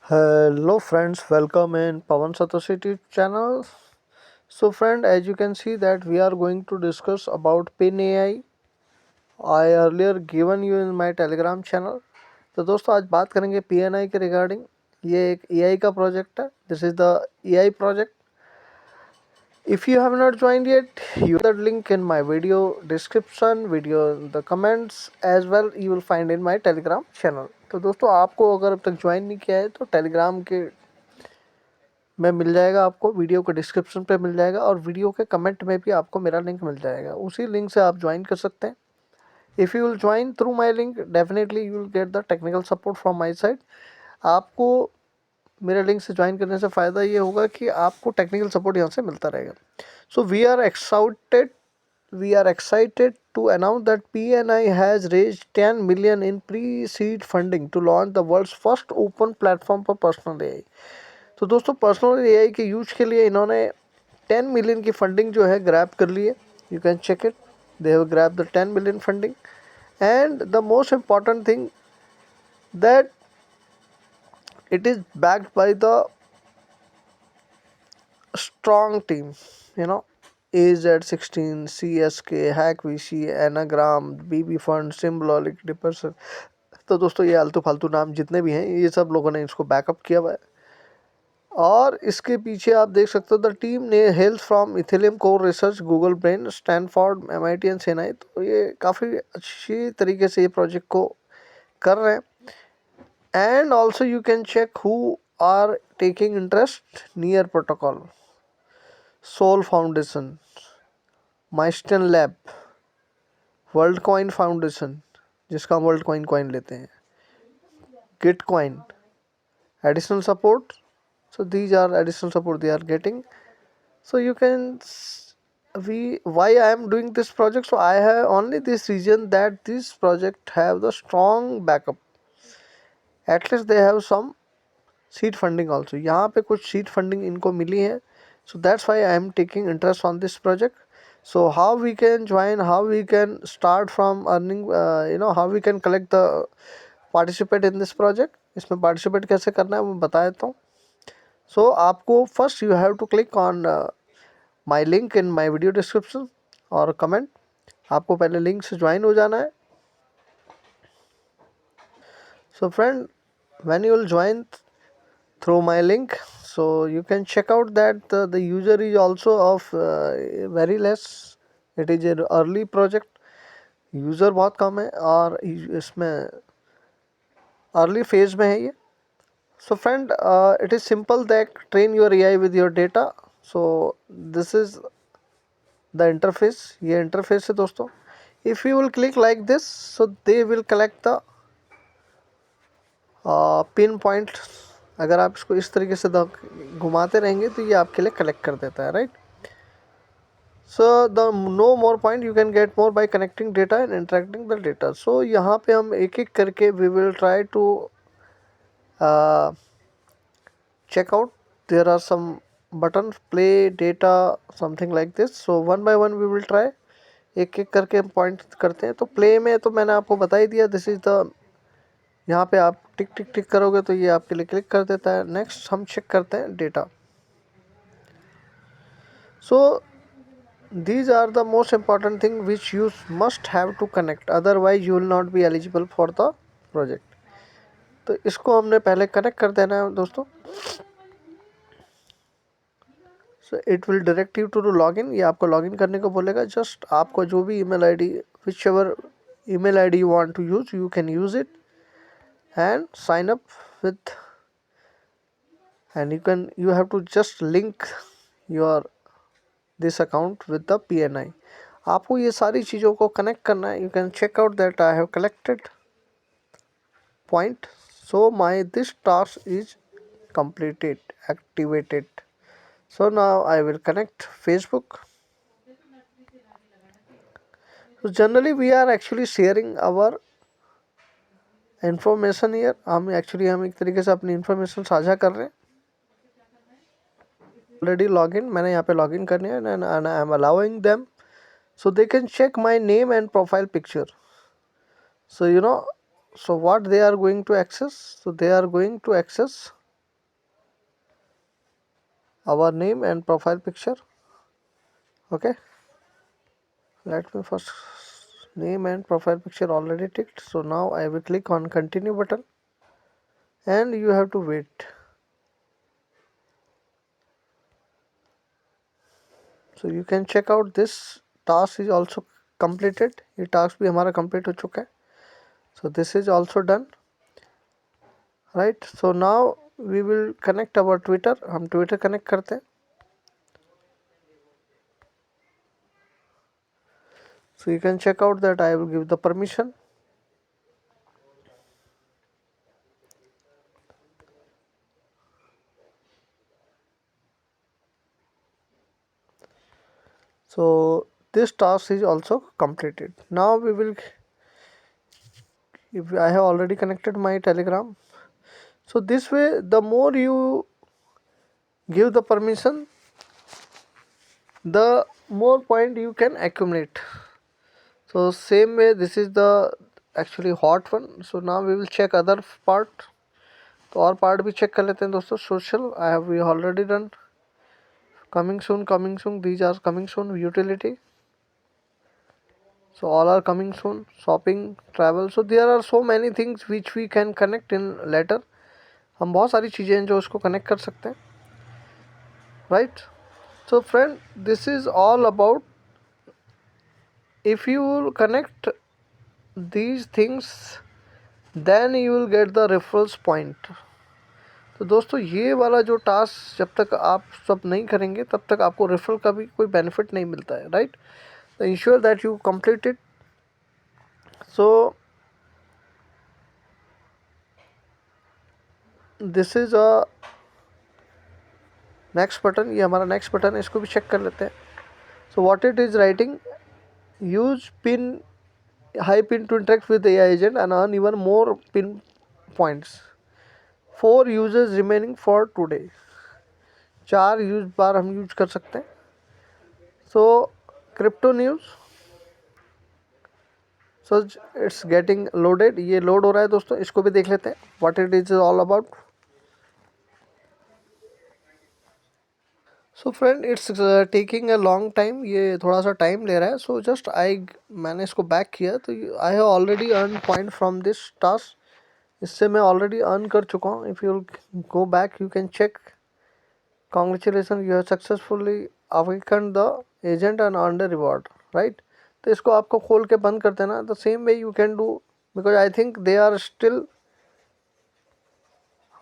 Hello friends, welcome in Pawan Satoshi channel. So friend, as you can see that we are going to discuss about Pin AI. I earlier given you in my Telegram channel. तो दोस्तों आज बात करेंगे PNI के regarding. ये एक AI का project है. This is the AI project. If you have not joined yet, you have the link in my video description, video in the comments as well. You will find in my Telegram channel. तो दोस्तों आपको अगर अब तक join नहीं किया है तो टेलीग्राम के में मिल जाएगा, आपको वीडियो के डिस्क्रिप्शन पे मिल जाएगा और वीडियो के कमेंट में भी आपको मेरा लिंक मिल जाएगा. उसी लिंक से आप ज्वाइन कर सकते हैं. If you will join through my link definitely you will get the technical support from my side. आपको मेरे लिंक से ज्वाइन करने से फ़ायदा ये होगा कि आपको टेक्निकल सपोर्ट यहाँ से मिलता रहेगा. सो we are excited to announce that PNI has raised 10 million in pre-seed funding to launch the world's first open platform for personal AI. तो दोस्तों पर्सनल एआई के यूज के लिए इन्होंने 10 मिलियन की फंडिंग जो है ग्रैब कर ली है. You can check it. They have grab the 10 million funding and the most important thing that it is backed by the strong team, you know, AZ16, CSK, HackVC, Anagram, BB Fund, Symbolic, Dipperson. तो दोस्तों ये आलतू फालतू नाम जितने भी हैं ये सब लोगों ने इसको बैकअप किया हुआ है. और इसके पीछे आप देख सकते हो द टीम ने health from Ethereum core research, Google Brain, Stanford, MIT and सेनाई. तो ये काफ़ी अच्छी तरीके से ये प्रोजेक्ट को कर रहे हैं. And also you can check who are taking interest. Near protocol, Sol foundation, Mysten lab, world coin foundation जिसका हम वर्ल्ड कॉइन लेते हैं, Git coin, additional support. So these are additional support they are getting. So you can why I am doing this project. So I have only this reason that this project have the strong backup. At least they have some seed funding also. यहाँ पे कुछ seed funding इनको मिली है. So that's why I am taking interest on this project. So how we can join, how we can start from earning, how we can collect the participate in this project. इसमें participate कैसे करना है वो बता देता हूँ. So आपको first you have to click on my link in my video description और कमेंट. आपको पहले लिंक से ज्वाइन हो जाना है. So friend, when you will join through my link, so you can check out that the user is also of very less. It is a early project. User बहुत कम है और इसमें अर्ली फेज में है ये. So friend, it is simple that train your AI with your data. So this is the interface. ये interface है दोस्तों. If you will click like this, so they will collect the pin point. अगर आप इसको इस तरीके से घुमाते रहेंगे तो ये आपके लिए कलेक्ट कर देता है, right. So the no more point you can get more by connecting data and interacting the data. So यहाँ पे हम एक एक करके we will try to check out. There are some buttons, play, data, something like this. So one by one we will try. एक एक करके हम पॉइंट करते हैं. तो प्ले में तो मैंने आपको बता ही दिया. दिस इज़ द, यहाँ पे आप टिक टिक टिक करोगे तो ये आपके लिए क्लिक कर देता है. नेक्स्ट हम चेक करते हैं data. So these are the most important thing which you must have to connect, otherwise you will not be eligible for the project. तो इसको हमने पहले कनेक्ट कर देना है दोस्तों. So it will direct you to login. ये आपको लॉगिन करने को बोलेगा. जस्ट आपको जो भी email ID, whichever email ID you want to use, you can use it and sign up with, and you have to just link your this account with the PNI. आपको ये सारी चीज़ों को connect करना है. You can check out that I have collected point. So my this task is completed, activated. So now I will connect Facebook. So generally we are actually sharing our information here. हम एक तरीके से अपनी information साझा कर रहे हैं. Already login, मैंने यहाँ पे login करनी है and I am allowing them so they can check my name and profile picture. So so what they are going to access? So they are going to access our name and profile picture. Okay, let me first, name and profile picture already ticked, so now I will click on continue button and you have to wait. So you can check out this task is also completed. ये task भी हमारा complete हो चुका है. So this is also done, right? So now we will connect our Twitter. हम Twitter connect करते हैं. So you can check out that I will give the permission. So this task is also completed. Now we will, if I have already connected my Telegram. So this way, the more you give the permission, the more point you can accumulate. So same way, this is the actually hot one. So now we will check other part. तो और part भी check कर लेते हैं दोस्तों. Social I have we already done. Coming soon these are coming soon. Utility, so all are coming soon. Shopping, travel, so there are so many things which we can connect in later. हम बहुत सारी चीज़ें हैं जो उसको connect कर सकते हैं, right? So friend, this is all about, if you will connect these things then you will get the referrals point. तो दोस्तों ये वाला जो टास्क जब तक आप सब नहीं करेंगे तब तक आपको रेफरल का भी कोई बेनिफिट नहीं मिलता है, राइट? तो ensure that you complete it. So this is a next button. ये हमारा नेक्स्ट बटन है, इसको भी चेक कर लेते हैं. So what it is writing, use pin high pin to interact with AI agent and earn even more pin points. 4 users remaining for today. 4 use बार हम यूज कर सकते हैं. So crypto news, so it's getting loaded. ये load हो रहा है दोस्तों, इसको भी देख लेते हैं what it is all about. So friend, it's taking a long time. ये थोड़ा सा टाइम ले रहा है. सो जस्ट मैंने इसको बैक किया तो I have already earn point from this task. इससे मैं ऑलरेडी अर्न कर चुका हूँ. If you go back you can check. Congratulation, you have successfully awaken the agent and earn the reward, right? तो इसको आपको खोल के बंद कर देना. The same way you can do, because I think they are still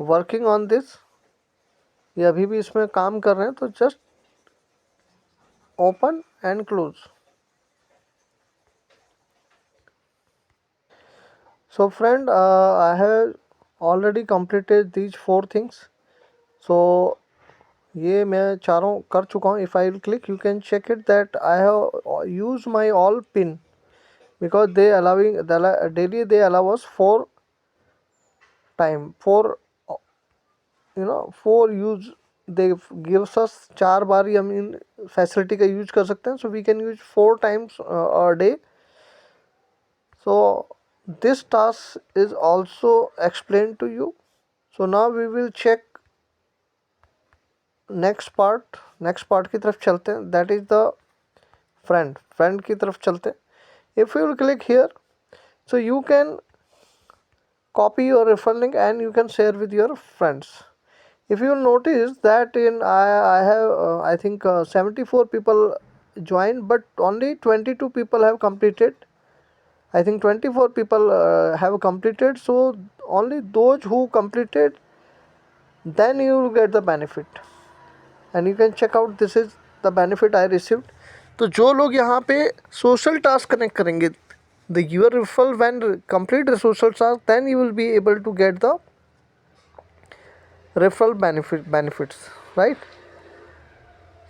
working on this. ये अभी भी इसमें काम कर रहे हैं. तो just open and close. So friend, I have already completed these 4 things. So ये मैं चारों कर चुका हूँ. If I will click you can check it that I have use my all pin, because they allowing daily they allow us 4 time, 4 4 use. They gives us 4 बार ही हम इन फैसिलिटी का यूज कर सकते हैं. So we can use 4 times a day. So this task is also explain to you. So now we will check next part की तरफ चलते हैं. दैट इज द फ्रेंड की तरफ चलते हैं. If you will click here, so you can copy your referral link and you can share with your friends. If you notice that in I have I think 74 people joined, but only 22 people have completed. I think 24 people have completed. So only those who completed, then you will get the benefit. And you can check out, this is the benefit I received. तो जो लोग यहाँ पे social task connect करेंगे, the your referral when complete the social task, then you will be able to get the referral benefits, right?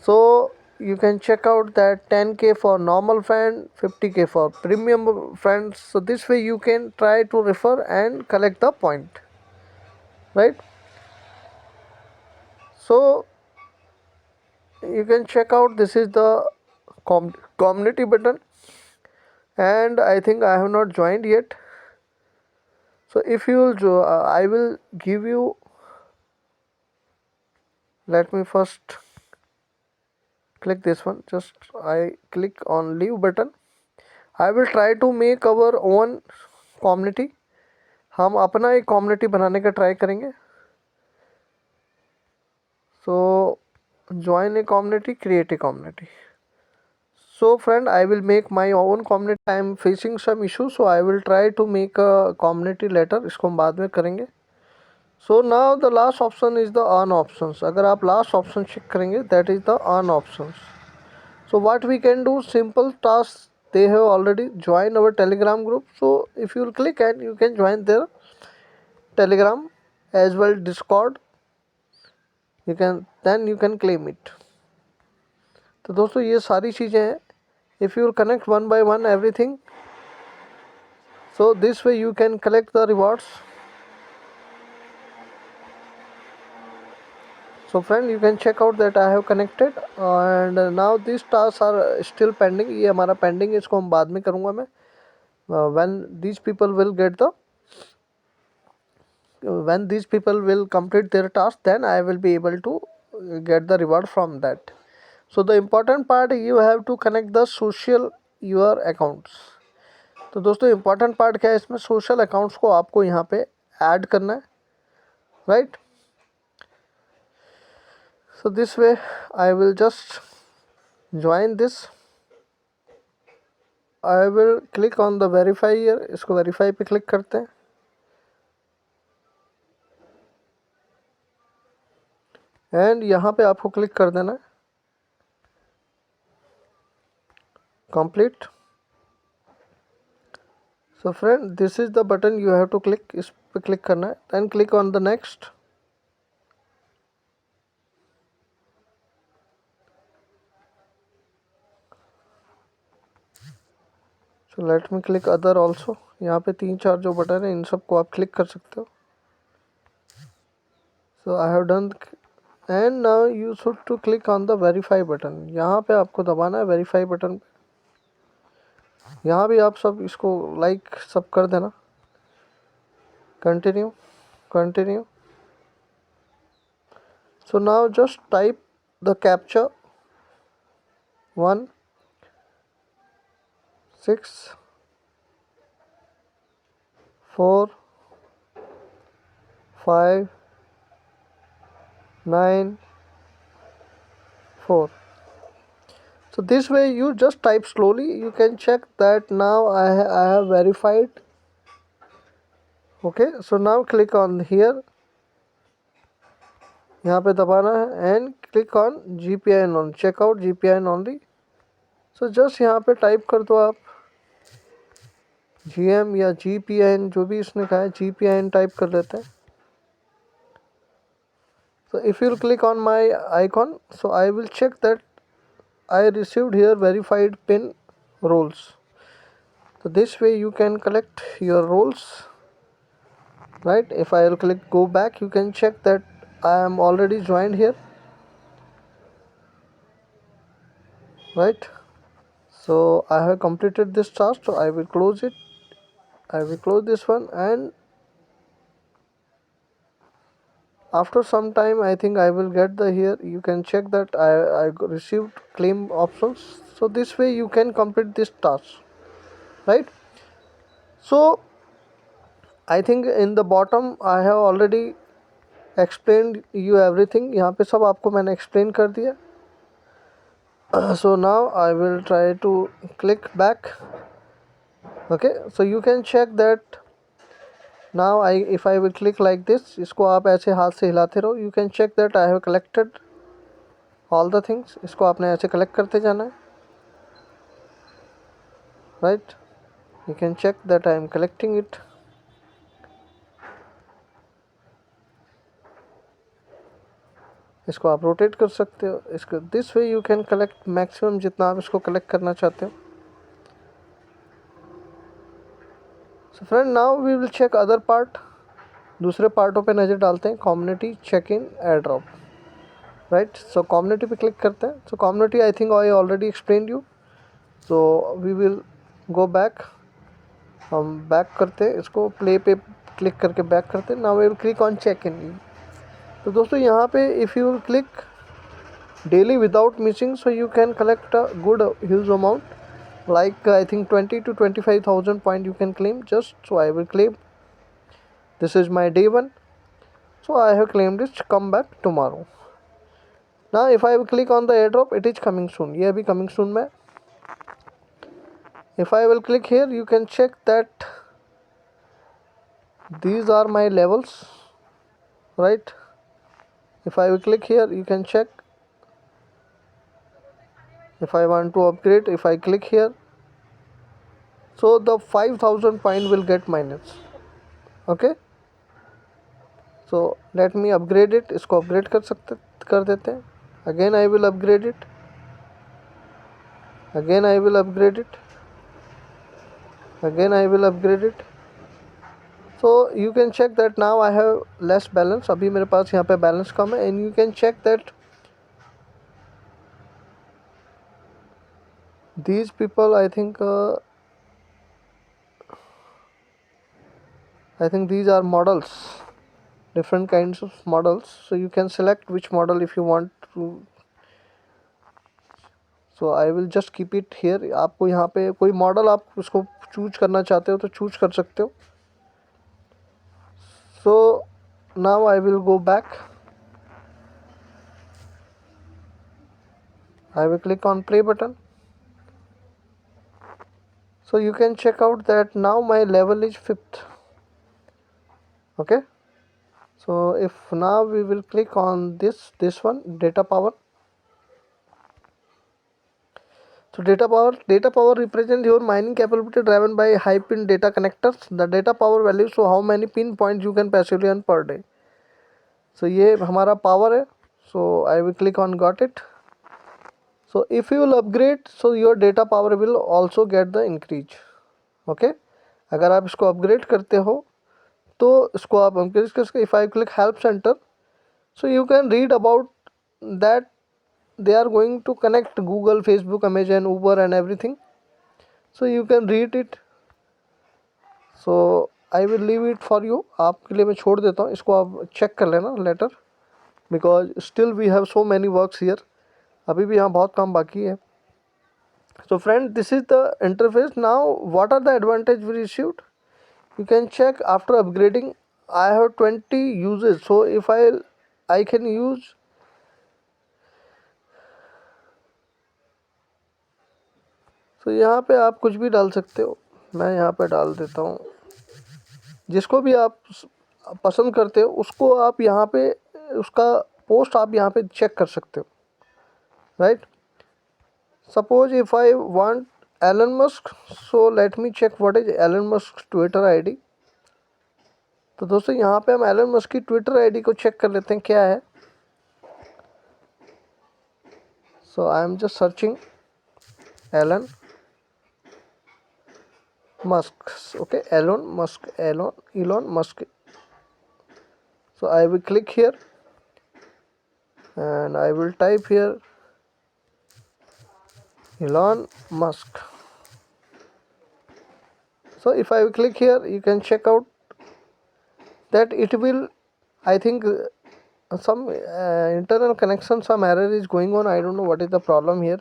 So you can check out that 10k for normal friend, 50k for premium friends. So this way you can try to refer and collect the point, right? So you can check out, this is the community button, and I think I have not joined yet. So if you will I will give you let me first click this one. Just I click on leave button. I will try to make our own community. हम अपना एक community बनाने का try करेंगे. So join a community, create a community. So friend, I will make my own community. I am facing some issues, so I will try to make a community later. इसको हम बाद में करेंगे. So now the last option is the on options. अगर आप last option check करेंगे, that is the on options. So what we can do, simple tasks. They have already joined our Telegram group. So if you will click and you can join their Telegram as well Discord. You can claim it. तो दोस्तों ये सारी चीज़ें हैं. If you will connect one by one everything, so this way you can collect the rewards. So friend, you can check out that I have connected and now these tasks are still pending. ये हमारा pending है, इसको हम बाद में करूँगा मैं. When these people will complete their task, then I will be able to get the reward from that. So the important part, you have to connect the social your accounts. तो दोस्तों important part क्या है इसमें, social accounts को आपको यहाँ पे add करना है, right? So this way I will just join this. I will click on the verify here. इसको verify पे click करते हैं. And यहाँ पे आपको click कर देना है complete. So friend, this is the button you have to click. इस पे click करना है. Then click on the next. So let me click other also. यहाँ पे 3-4 जो बटन है इन सबको आप क्लिक कर सकते हो. So I have done and now you should to click on the verify button. यहाँ पे आपको दबाना है verify button पे. यहाँ भी आप सब इसको like सब कर देना. Continue. So now just type the captcha 1 6 4 5 9 4. So this way you just type slowly. You can check that now I have verified. Okay, so now click on here. यहाँ पे दबाना है and click on GPIN on. Check out GPIN only. So just यहाँ पे type कर दो आप GM या GPIN, जो भी इसने कहा है GPIN टाइप कर लेते हैं. So if you click on my icon, so I will check that I received here verified pin roles. So this way you can collect your roles, right? If I will click go back, you can check that I am already joined here, right? So I have completed this task, so I will close it. I will close this one and after some time I think I will get the here. You can check that I received claim options. So this way you can complete this task, right? So I think in the bottom I have already explained you everything. यहाँ पे सब आपको मैंने explain कर दिया. So now I will try to click back. Okay, so you can check that now if I will click like this, इसको आप ऐसे हाथ से हिलाते रहो. You can check that I have collected all the things. इसको आपने ऐसे collect करते जाना है, right? You can check that I am collecting it. इसको आप रोटेट कर सकते हो. इसको this way you can collect maximum जितना आप इसको कलेक्ट करना चाहते हो. So friend, now we will check other part. दूसरे पार्टों पे नज़र डालते हैं. Community, check in, airdrop, right? So community पे क्लिक करते हैं. So community I think I already explain you. So we will go back. हम बैक करते हैं, इसको प्ले पे क्लिक करके बैक करते हैं. Now we will click on check in. तो दोस्तों यहाँ पे if you click daily without missing, so you can collect a good huge amount, like I think 20 to 25,000 point you can claim. Just so I will claim, this is my day one, so I have claimed it. Come back tomorrow. Now if I will click on the airdrop, it is coming soon. ये अभी coming soon में. If I will click here, you can check that these are my levels, right? If I will click here, you can check. If I want to upgrade, if I click here, so the 5,000 point will get minus. Okay, so let me upgrade it. इसको upgrade कर देते हैं. Again I will upgrade it. Again I will upgrade it. Again I will upgrade it. So you can check that now I have less balance. अभी मेरे पास यहाँ पे balance कम है. And you can check that these people, I think these are models, different kinds of models. So you can select which model if you want to. So I will just keep it here. आपको यहाँ पे कोई model आप उसको choose करना चाहते हो तो चूज कर सकते हो. So now I will go back. I will click on play button. So you can check out that now my level is 5th. Okay, so if now we will click on this one, data power. So data power represents your mining capability driven by high pin data connectors. The data power value show how many pin points you can passively earn per day. So ये हमारा power है. So I will click on got it. So if you will upgrade, so your data power will also get the increase. Okay, अगर आप इसको upgrade करते हो तो इसको आप increase कर सकते. If I click help center, so you can read about that they are going to connect Google, Facebook, Amazon, Uber and everything. So you can read it. So I will leave it for you. आपके लिए मैं छोड़ देता हूँ. इसको आप check कर लेना later, because still we have so many works here. अभी भी यहाँ बहुत काम बाकी है. So friend, this is the interface. Now what are the advantage we received? You can check after upgrading. I have 20 uses. So if I can use, तो यहाँ पे आप कुछ भी डाल सकते हो. मैं यहाँ पे डाल देता हूँ. जिसको भी आप पसंद करते हो उसको आप यहाँ पे उसका पोस्ट आप यहाँ पे चेक कर सकते हो. Right, suppose if I want Elon Musk, so let me check what is Elon Musk Twitter ID. तो दोस्तों यहाँ पे हम एलन मस्क की ट्विटर आईडी को चेक कर लेते हैं क्या है. So I am just searching Elon Musk. Okay, Elon Musk. So I will click here and I will type here Elon Musk. So if I will click here, you can check out that it will, I think some internal connection, some error is going on. I don't know what is the problem here.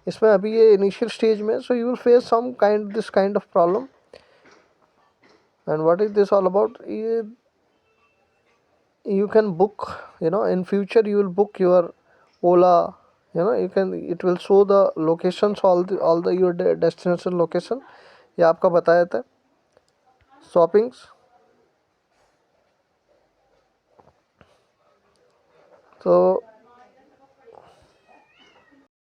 इसमें अभी ये initial stage में, so you will face this kind of problem. And what is this all about? You can book, in future you will book your Ola, it will show the locations, all the your destination location. ये आपका बताया था. Shoppings, so